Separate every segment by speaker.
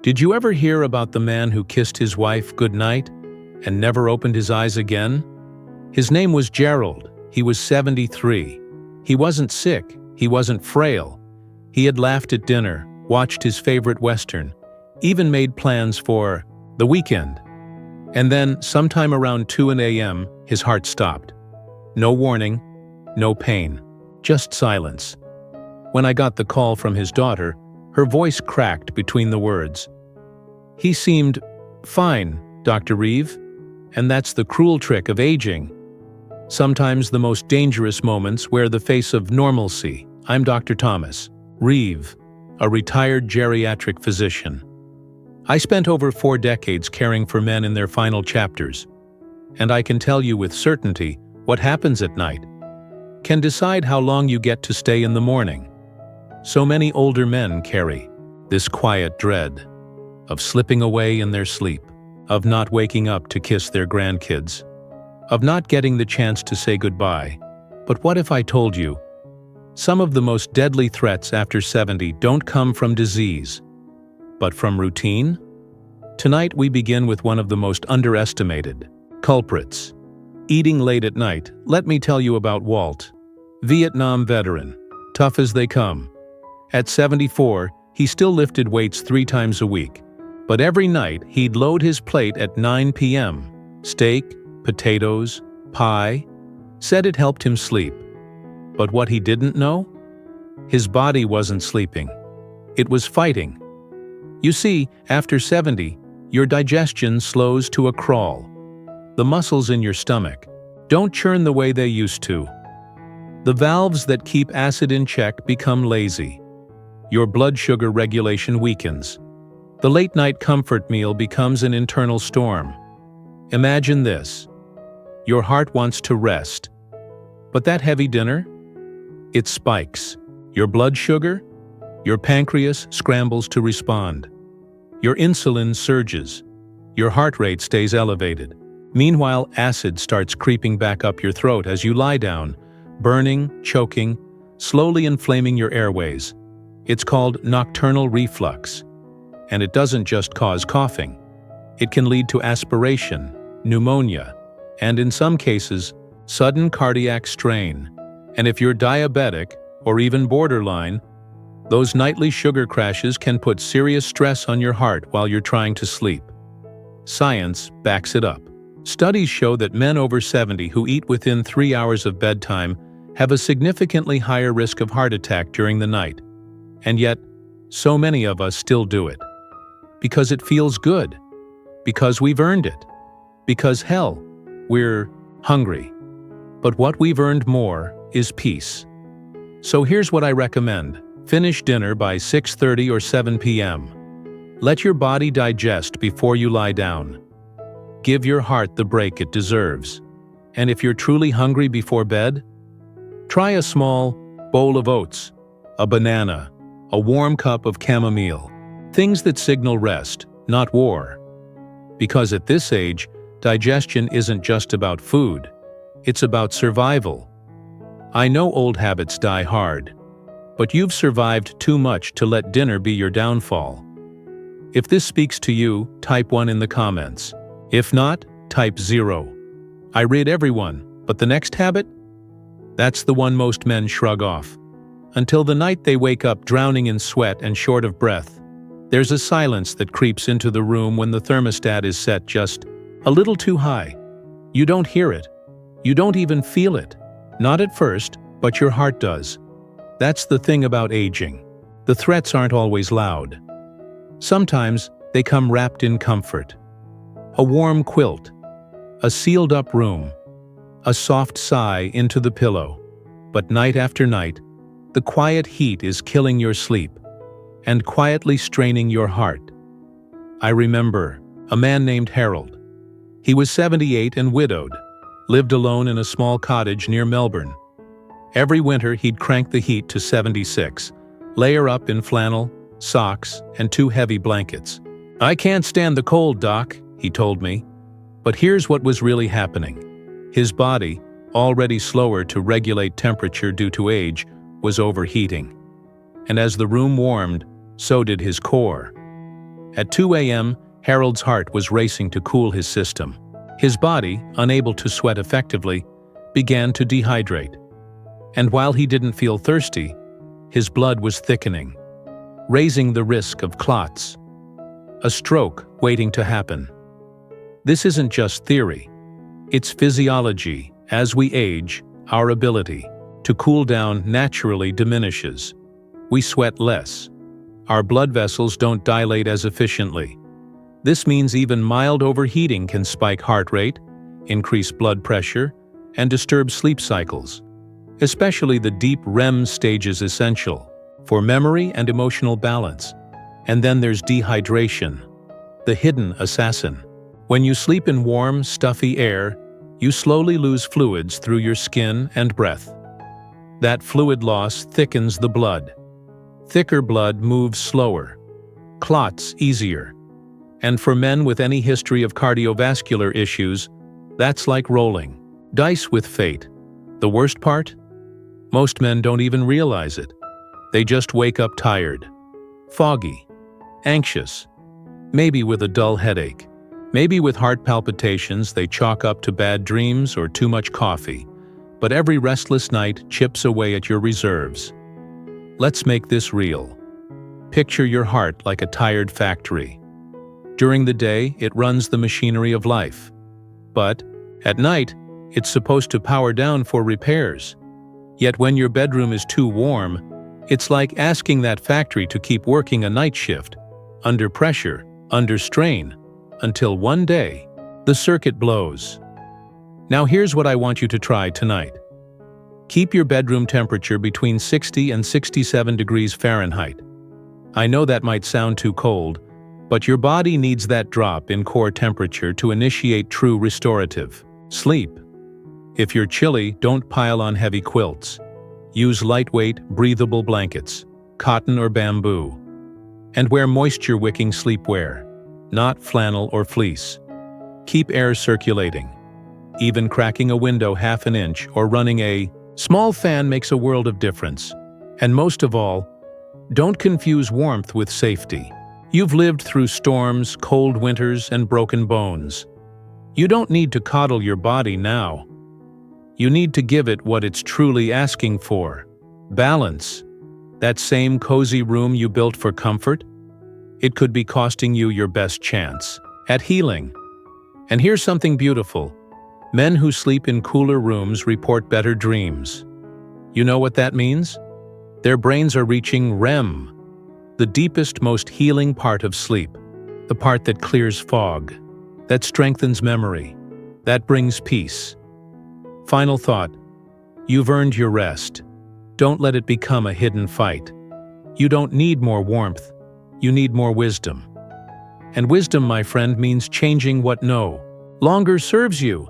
Speaker 1: Did you ever hear about the man who kissed his wife goodnight and never opened his eyes again? His name was Gerald. He was 73. He wasn't sick. He wasn't frail. He had laughed at dinner, watched his favorite Western, even made plans for the weekend. And then, sometime around 2 a.m., his heart stopped. No warning, no pain, just silence. When I got the call from his daughter, her voice cracked between the words. He seemed fine, Dr. Reeve, and that's the cruel trick of aging. Sometimes the most dangerous moments wear the face of normalcy. I'm Dr. Thomas Reeve, a retired geriatric physician. I spent over 4 decades caring for men in their final chapters, and I can tell you with certainty what happens at night can decide how long you get to stay in the morning. So many older men carry this quiet dread of slipping away in their sleep, of not waking up to kiss their grandkids, of not getting the chance to say goodbye. But what if I told you some of the most deadly threats after 70 don't come from disease, but from routine? Tonight we begin with one of the most underestimated culprits. Eating late at night. Let me tell you about Walt. Vietnam veteran. Tough as they come. At 74, he still lifted weights 3 times a week. But every night he'd load his plate at 9 p.m. Steak, potatoes, pie. Said it helped him sleep. But what he didn't know? His body wasn't sleeping. It was fighting. You see, after 70, your digestion slows to a crawl. The muscles in your stomach don't churn the way they used to. The valves that keep acid in check become lazy. Your blood sugar regulation weakens. The late-night comfort meal becomes an internal storm. Imagine this. Your heart wants to rest. But that heavy dinner? It spikes. Your blood sugar? Your pancreas scrambles to respond. Your insulin surges. Your heart rate stays elevated. Meanwhile, acid starts creeping back up your throat as you lie down, burning, choking, slowly inflaming your airways. It's called nocturnal reflux. And it doesn't just cause coughing. It can lead to aspiration, pneumonia, and in some cases, sudden cardiac strain. And if you're diabetic, or even borderline, those nightly sugar crashes can put serious stress on your heart while you're trying to sleep. Science backs it up. Studies show that men over 70 who eat within 3 hours of bedtime have a significantly higher risk of heart attack during the night. And yet, so many of us still do it. Because it feels good. Because we've earned it. Because, hell, we're hungry. But what we've earned more is peace. So here's what I recommend. Finish dinner by 6:30 or 7 p.m. Let your body digest before you lie down. Give your heart the break it deserves. And if you're truly hungry before bed, try a small bowl of oats, a banana, a warm cup of chamomile. Things that signal rest, not war. Because at this age, digestion isn't just about food. It's about survival. I know old habits die hard, but you've survived too much to let dinner be your downfall. If this speaks to you, type 1 in the comments. If not, type 0. I read everyone, but the next habit? That's the one most men shrug off. Until the night they wake up drowning in sweat and short of breath. There's a silence that creeps into the room when the thermostat is set just a little too high. You don't hear it. You don't even feel it. Not at first, but your heart does. That's the thing about aging. The threats aren't always loud. Sometimes they come wrapped in comfort. A warm quilt, a sealed-up room, a soft sigh into the pillow. But night after night, the quiet heat is killing your sleep and quietly straining your heart. I remember a man named Harold. He was 78 and widowed, lived alone in a small cottage near Melbourne. Every winter he'd crank the heat to 76, layer up in flannel, socks, and 2 heavy blankets. "I can't stand the cold, Doc," he told me. But here's what was really happening. His body, already slower to regulate temperature due to age, was overheating. And as the room warmed, so did his core. At 2 a.m., Harold's heart was racing to cool his system. His body, unable to sweat effectively, began to dehydrate. And while he didn't feel thirsty, his blood was thickening, raising the risk of clots. A stroke waiting to happen. This isn't just theory. It's physiology. As we age, our ability to cool down naturally diminishes. We sweat less. Our blood vessels don't dilate as efficiently. This means even mild overheating can spike heart rate, increase blood pressure, and disturb sleep cycles. Especially the deep REM stage is essential for memory and emotional balance. And then there's dehydration, the hidden assassin. When you sleep in warm, stuffy air, you slowly lose fluids through your skin and breath. That fluid loss thickens the blood. Thicker blood moves slower, clots easier. And for men with any history of cardiovascular issues, that's like rolling dice with fate. The worst part? Most men don't even realize it. They just wake up tired, foggy, anxious, maybe with a dull headache, maybe with heart palpitations they chalk up to bad dreams or too much coffee. But every restless night chips away at your reserves. Let's make this real. Picture your heart like a tired factory. During the day, it runs the machinery of life. But at night, it's supposed to power down for repairs. Yet when your bedroom is too warm, it's like asking that factory to keep working a night shift, under pressure, under strain, until one day, the circuit blows. Now here's what I want you to try tonight. Keep your bedroom temperature between 60 and 67 degrees Fahrenheit. I know that might sound too cold, but your body needs that drop in core temperature to initiate true restorative sleep. If you're chilly, don't pile on heavy quilts. Use lightweight, breathable blankets, cotton or bamboo. And wear moisture-wicking sleepwear, not flannel or fleece. Keep air circulating. Even cracking a window half an inch or running a small fan makes a world of difference. And most of all, don't confuse warmth with safety. You've lived through storms, cold winters, and broken bones. You don't need to coddle your body now. You need to give it what it's truly asking for. Balance. That same cozy room you built for comfort? It could be costing you your best chance at healing. And here's something beautiful. Men who sleep in cooler rooms report better dreams. You know what that means? Their brains are reaching REM, the deepest, most healing part of sleep, the part that clears fog, that strengthens memory, that brings peace. Final thought. You've earned your rest. Don't let it become a hidden fight. You don't need more warmth. You need more wisdom. And wisdom, my friend, means changing what no longer serves you.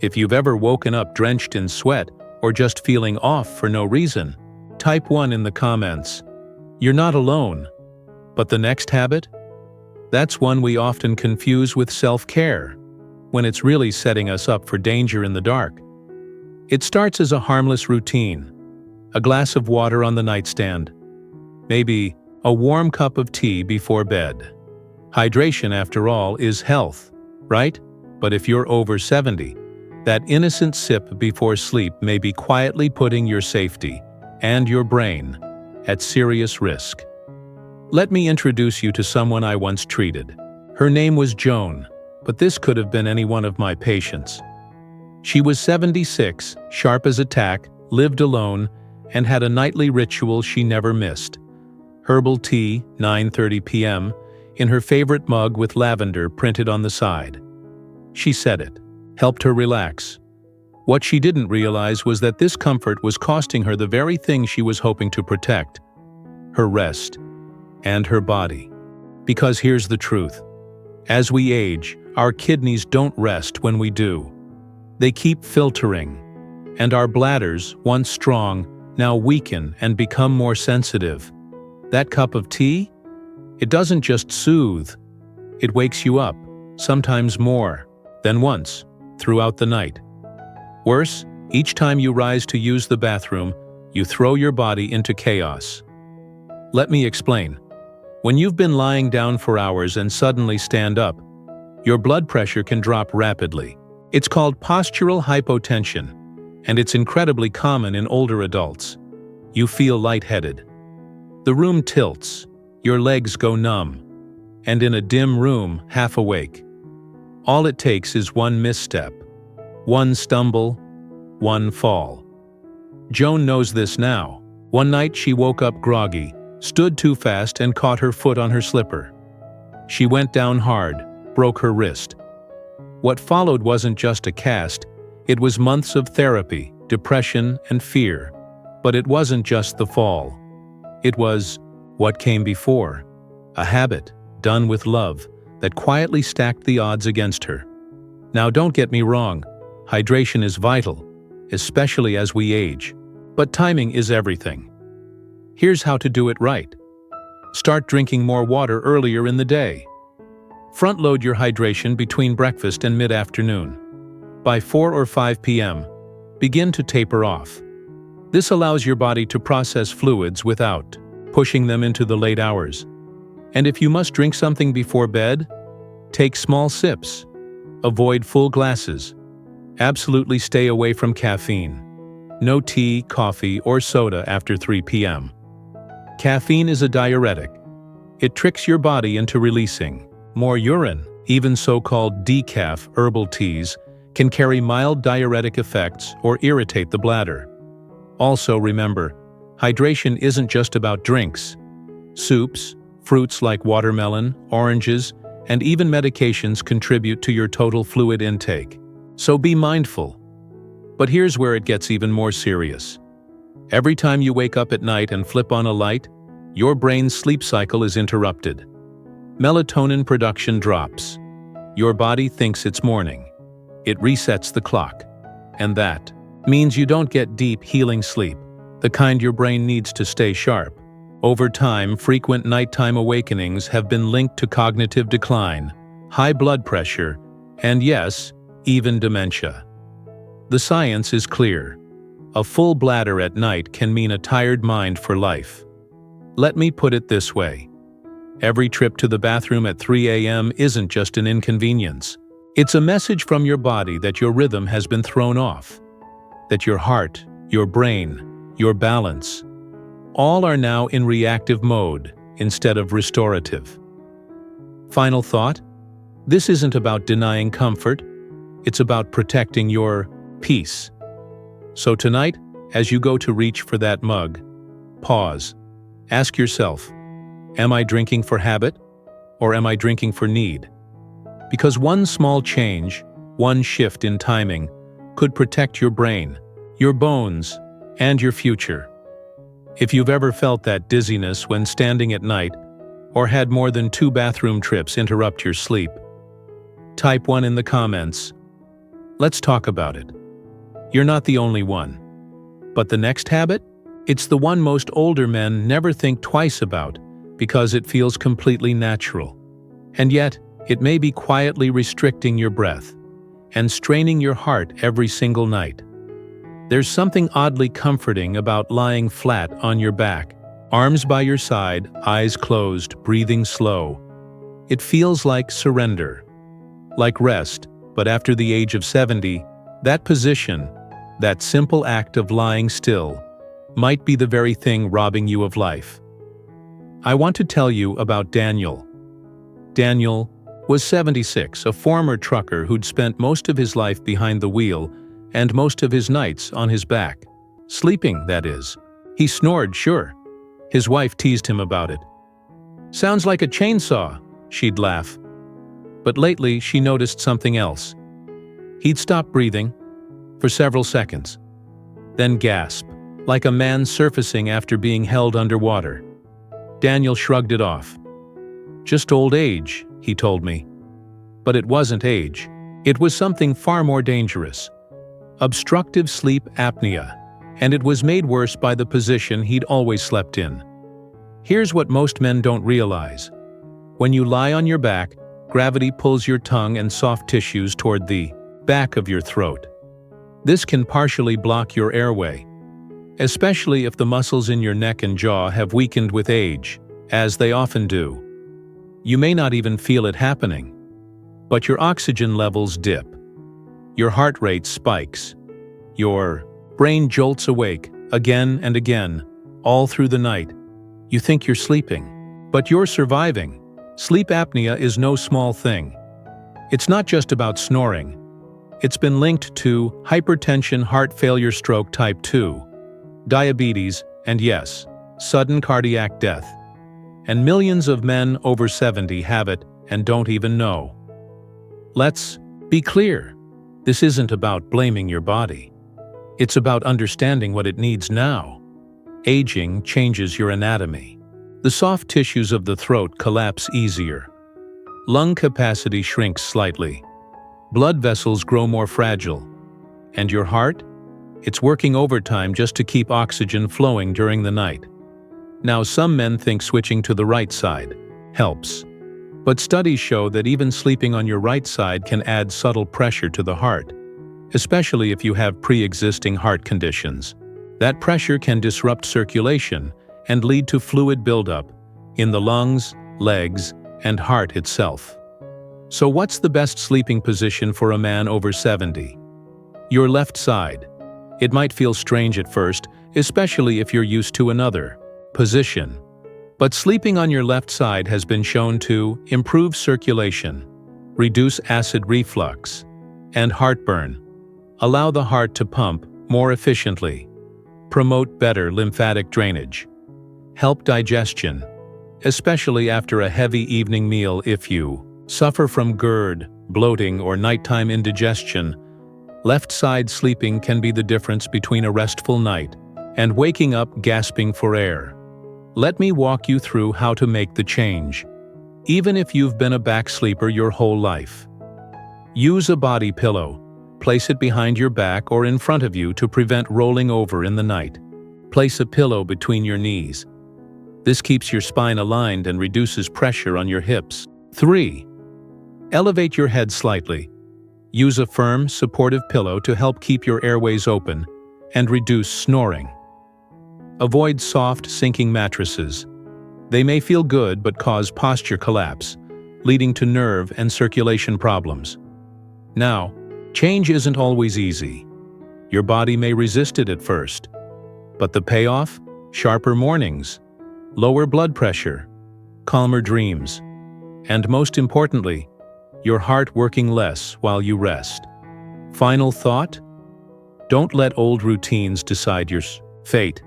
Speaker 1: If you've ever woken up drenched in sweat or just feeling off for no reason, type 1 in the comments. You're not alone. But the next habit? That's one we often confuse with self-care, when it's really setting us up for danger in the dark. It starts as a harmless routine. A glass of water on the nightstand. Maybe a warm cup of tea before bed. Hydration, after all, is health, right? But if you're over 70, that innocent sip before sleep may be quietly putting your safety and your brain at serious risk. Let me introduce you to someone I once treated. Her name was Joan, but this could have been any one of my patients. She was 76, sharp as a tack, lived alone, and had a nightly ritual she never missed. Herbal tea, 9:30 p.m., in her favorite mug with lavender printed on the side. She said it helped her relax. What she didn't realize was that this comfort was costing her the very thing she was hoping to protect: her rest and her body. Because here's the truth. As we age, our kidneys don't rest when we do. They keep filtering, and our bladders, once strong, now weaken and become more sensitive. That cup of tea? It doesn't just soothe. It wakes you up, sometimes more than once, throughout the night. Worse, each time you rise to use the bathroom, you throw your body into chaos. Let me explain. When you've been lying down for hours and suddenly stand up, your blood pressure can drop rapidly. It's called postural hypotension, and it's incredibly common in older adults. You feel lightheaded. The room tilts, your legs go numb, and in a dim room, half awake. All it takes is one misstep, one stumble, one fall. Joan knows this now. One night she woke up groggy, stood too fast and caught her foot on her slipper. She went down hard, broke her wrist. What followed wasn't just a cast, it was months of therapy, depression, and fear. But it wasn't just the fall. It was what came before, a habit, done with love, that quietly stacked the odds against her. Now don't get me wrong, hydration is vital, especially as we age. But timing is everything. Here's how to do it right. Start drinking more water earlier in the day. Front-load your hydration between breakfast and mid-afternoon. By 4 or 5 p.m., begin to taper off. This allows your body to process fluids without pushing them into the late hours. And if you must drink something before bed, take small sips. Avoid full glasses. Absolutely stay away from caffeine. No tea, coffee, or soda after 3 p.m. Caffeine is a diuretic. It tricks your body into releasing more urine. Even so-called decaf herbal teas can carry mild diuretic effects or irritate the bladder. Also remember, hydration isn't just about drinks. Soups, fruits like watermelon, oranges, and even medications contribute to your total fluid intake. So be mindful. But here's where it gets even more serious. Every time you wake up at night and flip on a light, your brain's sleep cycle is interrupted. Melatonin production drops. Your body thinks it's morning. It resets the clock. And that means you don't get deep, healing sleep, the kind your brain needs to stay sharp. Over time, frequent nighttime awakenings have been linked to cognitive decline, high blood pressure, and yes, even dementia. The science is clear. A full bladder at night can mean a tired mind for life. Let me put it this way. Every trip to the bathroom at 3 a.m. isn't just an inconvenience. It's a message from your body that your rhythm has been thrown off, that your heart, your brain, your balance, all are now in reactive mode instead of restorative. Final thought? This isn't about denying comfort, it's about protecting your peace. So tonight, as you go to reach for that mug, pause. Ask yourself, am I drinking for habit or am I drinking for need? Because one small change, one shift in timing, could protect your brain, your bones, and your future. If you've ever felt that dizziness when standing at night or had more than 2 bathroom trips interrupt your sleep, type 1 in the comments. Let's talk about it. You're not the only one. But the next habit? It's the one most older men never think twice about because it feels completely natural. And yet, it may be quietly restricting your breath and straining your heart every single night. There's something oddly comforting about lying flat on your back, arms by your side, eyes closed, breathing slow. It feels like surrender, like rest, but after the age of 70, that position, that simple act of lying still, might be the very thing robbing you of life. I want to tell you about Daniel. Daniel was 76, a former trucker who'd spent most of his life behind the wheel and most of his nights on his back. Sleeping, that is. He snored, sure. His wife teased him about it. "Sounds like a chainsaw," she'd laugh. But lately, she noticed something else. He'd stop breathing for several seconds, then gasp, like a man surfacing after being held underwater. Daniel shrugged it off. "Just old age," he told me. But it wasn't age. It was something far more dangerous. Obstructive sleep apnea, and it was made worse by the position he'd always slept in. Here's what most men don't realize. When you lie on your back, gravity pulls your tongue and soft tissues toward the back of your throat. This can partially block your airway, especially if the muscles in your neck and jaw have weakened with age, as they often do. You may not even feel it happening, but your oxygen levels dip. Your heart rate spikes. Your brain jolts awake again and again, all through the night. You think you're sleeping, but you're surviving. Sleep apnea is no small thing. It's not just about snoring. It's been linked to hypertension, heart failure, stroke type 2, diabetes, and yes, sudden cardiac death. And millions of men over 70 have it and don't even know. Let's be clear. This isn't about blaming your body. It's about understanding what it needs now. Aging changes your anatomy. The soft tissues of the throat collapse easier. Lung capacity shrinks slightly. Blood vessels grow more fragile. And your heart? It's working overtime just to keep oxygen flowing during the night. Now, some men think switching to the right side helps. But studies show that even sleeping on your right side can add subtle pressure to the heart, especially if you have pre-existing heart conditions. That pressure can disrupt circulation and lead to fluid buildup in the lungs, legs, and heart itself. So what's the best sleeping position for a man over 70? Your left side. It might feel strange at first, especially if you're used to another position. But sleeping on your left side has been shown to improve circulation, reduce acid reflux, and heartburn, allow the heart to pump more efficiently, promote better lymphatic drainage, help digestion, especially after a heavy evening meal. If you suffer from GERD, bloating, or nighttime indigestion, left side sleeping can be the difference between a restful night and waking up gasping for air. Let me walk you through how to make the change, even if you've been a back sleeper your whole life. Use a body pillow. Place it behind your back or in front of you to prevent rolling over in the night. Place a pillow between your knees. This keeps your spine aligned and reduces pressure on your hips. 3. Elevate your head slightly. Use a firm, supportive pillow to help keep your airways open and reduce snoring. Avoid soft, sinking mattresses. They may feel good but cause posture collapse, leading to nerve and circulation problems. Now, change isn't always easy. Your body may resist it at first. But the payoff? Sharper mornings, lower blood pressure, calmer dreams, and most importantly, your heart working less while you rest. Final thought? Don't let old routines decide your fate.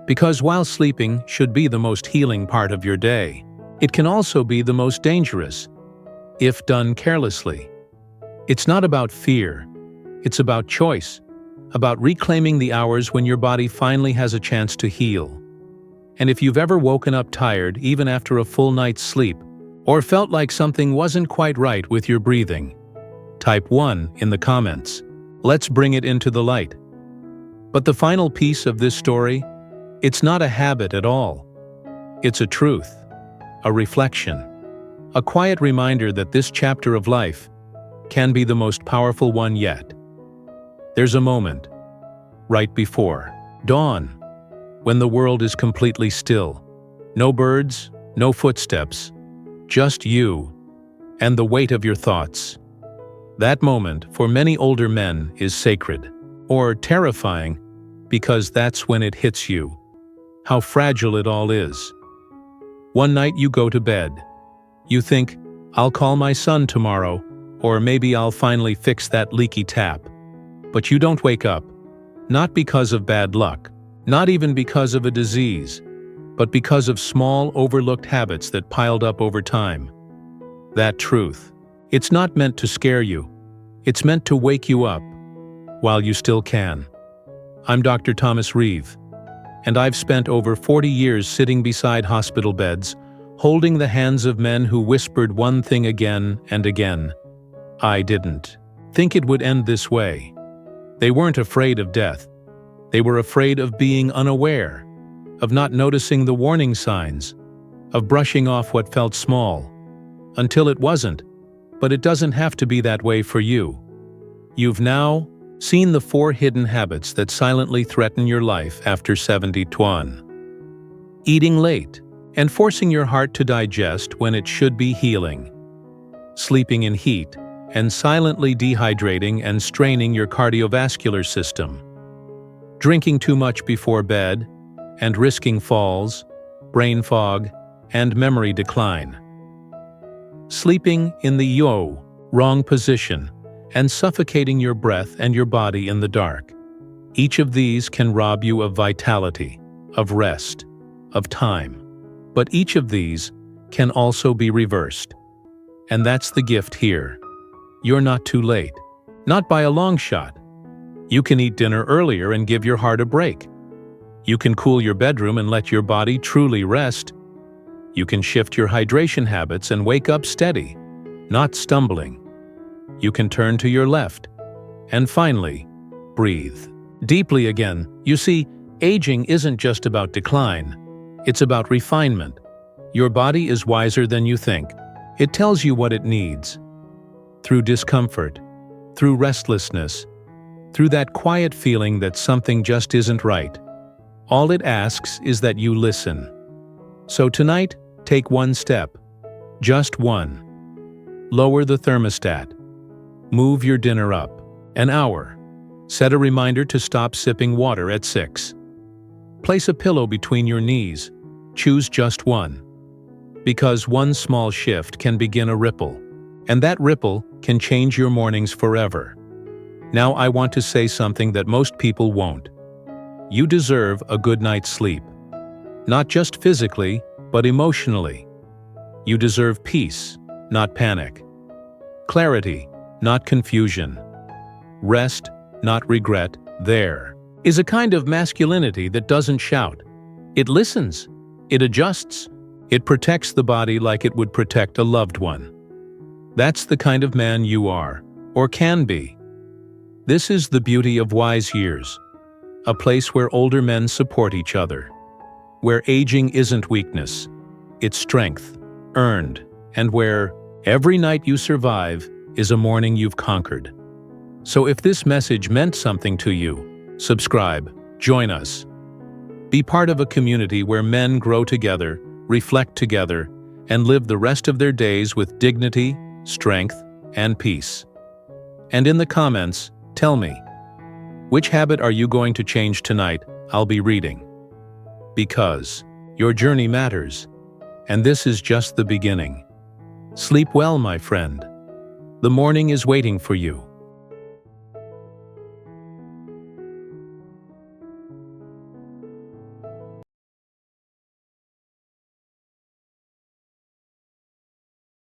Speaker 1: Because while sleeping should be the most healing part of your day, it can also be the most dangerous, if done carelessly. It's not about fear. It's about choice, about reclaiming the hours when your body finally has a chance to heal. And if you've ever woken up tired even after a full night's sleep, or felt like something wasn't quite right with your breathing, type 1 in the comments. Let's bring it into the light. But the final piece of this story, it's not a habit at all. It's a truth, a reflection, a quiet reminder that this chapter of life can be the most powerful one yet. There's a moment, right before dawn, when the world is completely still. No birds, no footsteps, just you and the weight of your thoughts. That moment, for many older men, is sacred, or terrifying, because that's when it hits you. How fragile it all is. One night you go to bed. You think, I'll call my son tomorrow, or maybe I'll finally fix that leaky tap. But you don't wake up. Not because of bad luck, not even because of a disease, but because of small, overlooked habits that piled up over time. That truth. It's not meant to scare you. It's meant to wake you up, while you still can. I'm Dr. Thomas Reeve, and I've spent over 40 years sitting beside hospital beds, holding the hands of men who whispered one thing again and again. I didn't think it would end this way. They weren't afraid of death. They were afraid of being unaware, of not noticing the warning signs, of brushing off what felt small, until it wasn't. But it doesn't have to be that way for you. You've now seen the 4 hidden habits that silently threaten your life after 71. Eating late. and forcing your heart to digest when it should be healing. Sleeping in heat and silently dehydrating and straining your cardiovascular system. Drinking too much before bed and risking falls, brain fog, and memory decline. Sleeping in the wrong position and suffocating your breath and your body in the dark. Each of these can rob you of vitality, of rest, of time. But each of these can also be reversed. And that's the gift here. You're not too late. Not by a long shot. You can eat dinner earlier and give your heart a break. You can cool your bedroom and let your body truly rest. You can shift your hydration habits and wake up steady, not stumbling. You can turn to your left. And finally, breathe deeply again. You see, aging isn't just about decline. It's about refinement. Your body is wiser than you think. It tells you what it needs. Through discomfort, through restlessness, through that quiet feeling that something just isn't right. All it asks is that you listen. So tonight, take one step. Just one. Lower the thermostat. Move your dinner up an hour. Set a reminder to stop sipping water at 6. Place a pillow between your knees. Choose just one. Because one small shift can begin a ripple, and that ripple can change your mornings forever. Now I want to say something that most people won't. You deserve a good night's sleep. Not just physically, but emotionally. You deserve peace, not panic. Clarity, not confusion. Rest, not regret. There is a kind of masculinity that doesn't shout. It listens. It adjusts. It protects the body like it would protect a loved one. That's the kind of man you are, or can be. This is the beauty of wise years. A place where older men support each other. Where aging isn't weakness. It's strength, earned, and where every night you survive is a morning you've conquered. So if this message meant something to you, subscribe, join us. Be part of a community where men grow together, reflect together, and live the rest of their days with dignity, strength, and peace. And in the comments, tell me, which habit are you going to change tonight? I'll be reading. Because your journey matters, and this is just the beginning. Sleep well, my friend. The morning is waiting for you.